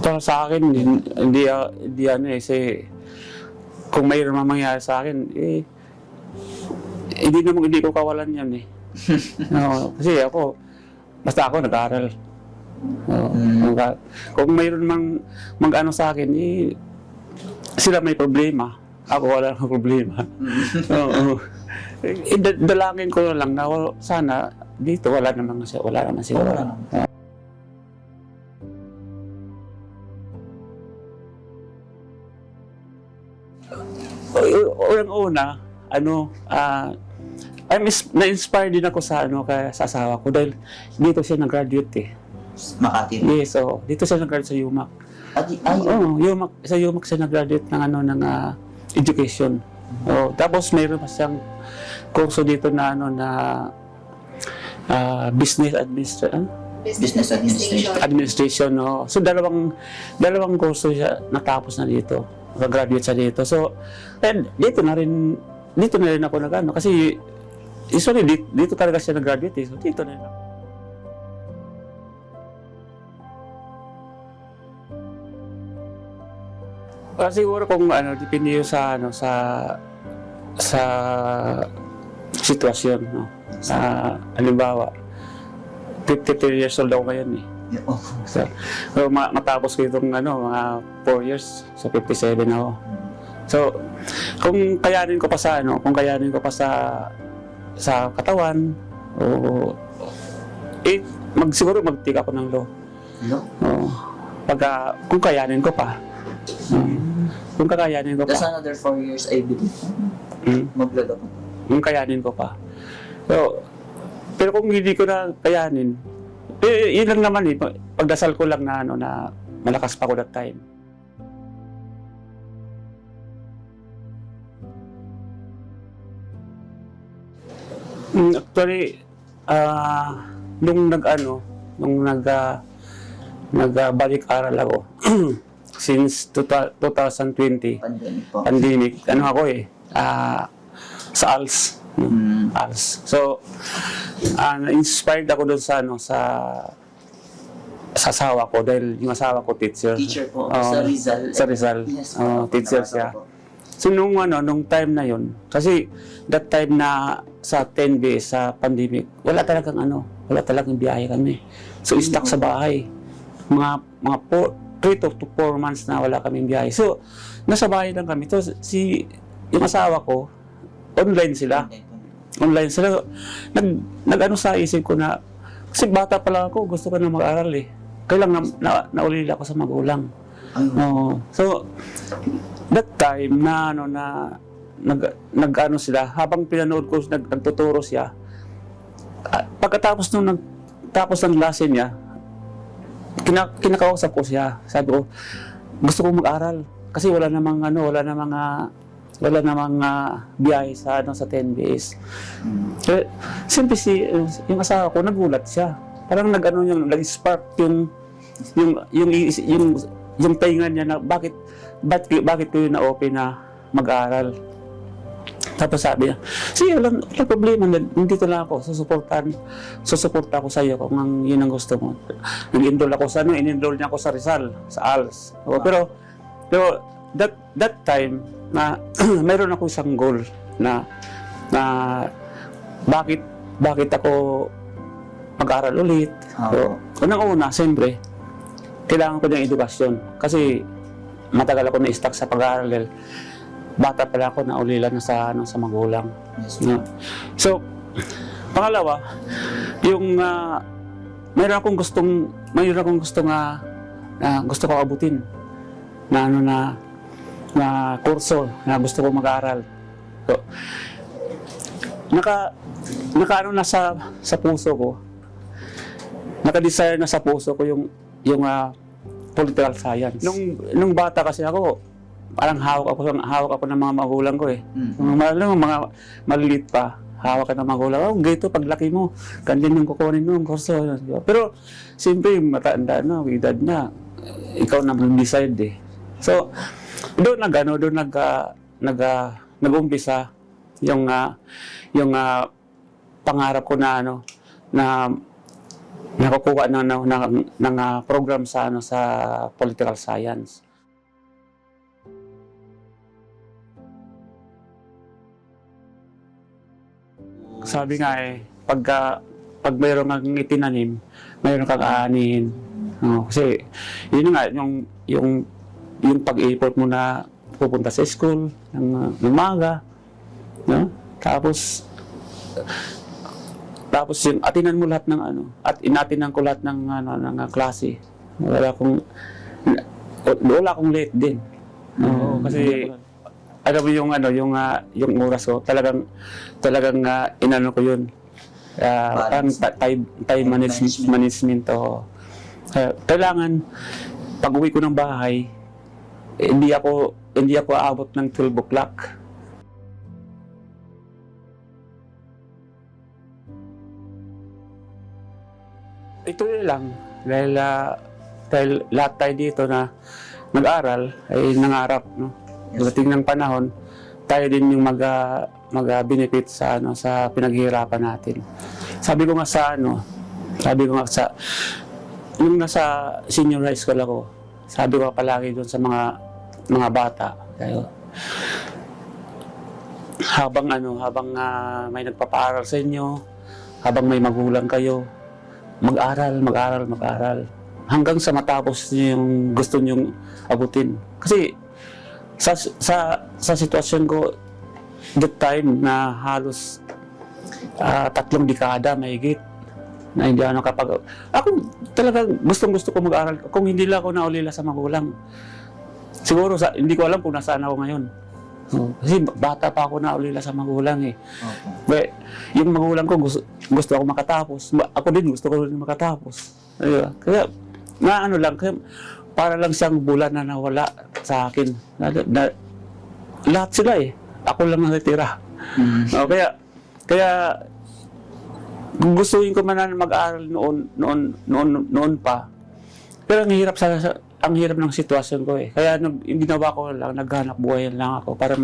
Para sa akin, hindi ano eh, kasi kung mayroon man mangyari sa akin, hindi ko kawalan yan eh. No, kasi basta ako nag-aaral. Kung mayroon mag-ano sa akin, sila may problema. Ako wala nang problema. Dalangin ko lang na sana dito wala naman sila. Unang-una, na-inspire din ako sa asawa ko dahil dito siya nag-graduate eh. Makati? Yes, dito siya nag-graduate sa UMAC. Sa UMAC siya nag-graduate ng education. Tapos mayroon pa siyang kurso dito na business administration. So dalawang kurso siya natapos na dito. Graduate siya dito. So, dito na rin ako kasi usually dito talaga siya nag-graduate eh. So, dito na rin ako. Siguro kung depende yun sa sitwasyon, no? Halimbawa, 53 years old ako ngayon eh. So, matapos ko itong mga 4 years, so 57 ako. So, kung kayanin ko pa sa katawan, siguro mag-take ako ng law. Kung kayanin ko pa. Kung kakayanin ko pa. That's another 4 years, I believe. Mag-law ako. Kung kayanin ko pa. So, pero kung hindi ko na kayanin, yun lang naman eh. Pagdasal ko lang na malakas pa ako that time. Actually, nung nagbalik-aral ako, since 2020, pandemic, sa ALS. ALS. So, na-inspired ako doon sa asawa ko dahil yung asawa ko teacher. Teacher po, sa Rizal. Sa Rizal. Yes, teacher siya. So, nung time na yun, kasi that time na sa 10 days sa pandemic, wala talagang biyahe kami. So, stuck sa bahay. Mga 3 to 4 months na wala kaming biyahe. So, nasa bahay lang kami. So, yung asawa ko, online sila. Sa isip ko na, kasi bata pa lang ako, gusto ko na mag-aral eh. Kaya lang naulila ako sa magulang. So, that time nag-ano sila, habang pinanood ko, nagtuturo siya. Pagkatapos ng lesson niya, kinakausap ko siya. Sabi ko, gusto ko mag-aral kasi wala namang biyahe sa 10 days. Siyempre yung asawa ko nagulat siya. Parang nag-spark yung tainga niya na bakit ko yun na-open na mag-aral. Tapos sabi niya, sige, walang problema, nandito lang ako, susuporta ako sa iyo kung yun ang gusto mo. Nag-enroll ako in-enroll niya ako sa Rizal, sa ALS. Pero that time, na mayroon ako isang goal na bakit ako mag-aral ulit. So, unang-una, siyempre, kailangan ko ng edukasyon. Kasi matagal ako na-stuck sa pag-aaral. Bata pala ako, naulila na sa magulang. Yes, so, pangalawa, yung mayroon akong gustong gusto ko abutin na kurso na gusto ko mag-aaral. So, naka sa puso ko. Naka-desire na sa puso ko yung political science. Nung bata kasi ako, parang hawak ako ng mga magulang ko eh. Yung mga maliliit pa, hawak ka ng magulang. Oh, ganito paglaki mo, ganyan yung kukunin mo, yung kurso. Pero, siyempre, matanda na, edad na, ikaw na mag-decide eh. So, doon nag-umpisa yung pangarap ko na nakukuha ng program sa political science. Sabi nga pag mayroon kang itinanim, mayroon kang aanin. Kasi yun nga yung pag-effort mo na pupunta sa school ng umaga, no? Tapos yung atinan mo lahat ng at inatinan ko lahat ng klase. Wala akong late din. Kasi alam mo yung oras ko, talagang inano ko yun. Time management to. Kailangan pag uwi ko ng bahay, hindi ako aabot ng 12 o'clock. Ito lang, dahil lahat tayo dito na nag-aral ay nangarap, no? Dumating ng panahon, tayo din yung mag-benefit sa pinaghihirapan natin. Sabi ko nga sa yung nasa senior high school ako, sabi ko palagi doon sa mga bata, tayo, habang may nagpapaaral sa inyo, habang may magulang kayo, mag-aral hanggang sa matapos niyo yung gusto niyong abutin. Kasi sa sitwasyon ko that time na halos 3 dekada mahigit na hindi ako talagang gusto ko mag-aral kung hindi lang ako naulila sa magulang. Siguro hindi ko alam kung nasaan ako ngayon. Kasi bata pa ako naulila sa magulang eh. Okay. Yung magulang ko gusto ako makatapos. Ako din gusto ko rin makatapos. Kaya kaya para lang siyang bulan na nawala sa akin. Lahat sila eh. Ako lang natitira. Kaya kung gustuin ko man na mag-aral noon pa. Pero ang hirap ng sitwasyon ko eh. Kaya yung ginawa ko lang, naghanap buhay lang ako para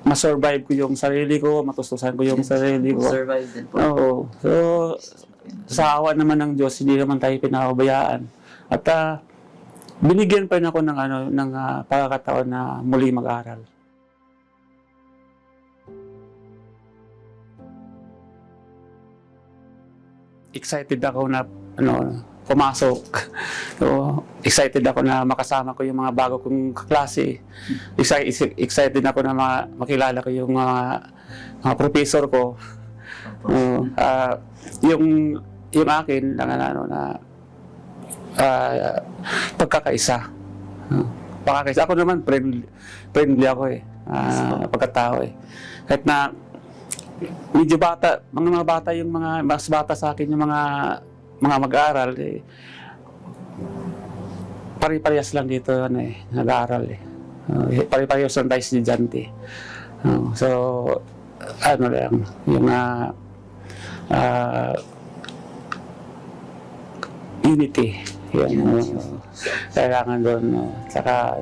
ma-survive ko yung sarili ko, matustusan ko yung sarili ko. Survive din po. Oo. So, sa awa naman ng Diyos, hindi naman tayo pinapabayaan. At binigyan pa rin ako ng pagkakataon na muli mag-aral. Excited ako na pumasok. So, excited ako na makasama ko yung mga bago kong kaklase. Excited ako na makilala ko yung mga professor ko. Yung akin na pagkakaisa. Ako naman friendly ako eh. Pagkatao eh. Kahit na medyo bata, mga bata yung mas bata sa akin yung mga mag-aaral eh. Pari-parehas lang dito nag-aaral eh. Pari-parehas lang tayo estudyante. So lang yung unity yung kailangan doon. Saka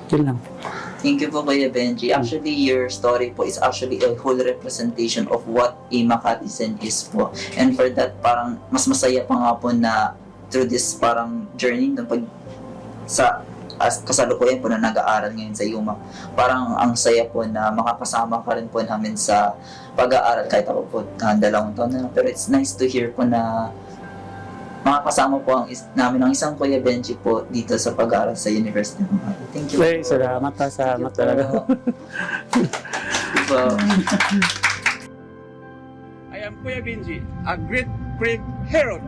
yun lang. Thank you po, Kuya Benji. Actually, your story po is actually a whole representation of what a Makatisan is po. And for that, parang mas masaya pa nga po na through this parang journey na kasalukuyan po na nag-aaral ngayon sa Yuma. Parang ang saya po na makakasama ka rin po namin sa pag-aaral kahit ako po 2 taon na. Pero it's nice to hear po na makakasama po namin ang isang Kuya Benji po dito sa pag-aaral sa University of Makati. Thank you. Salamat talaga. I am Kuya Benji, a great brave hero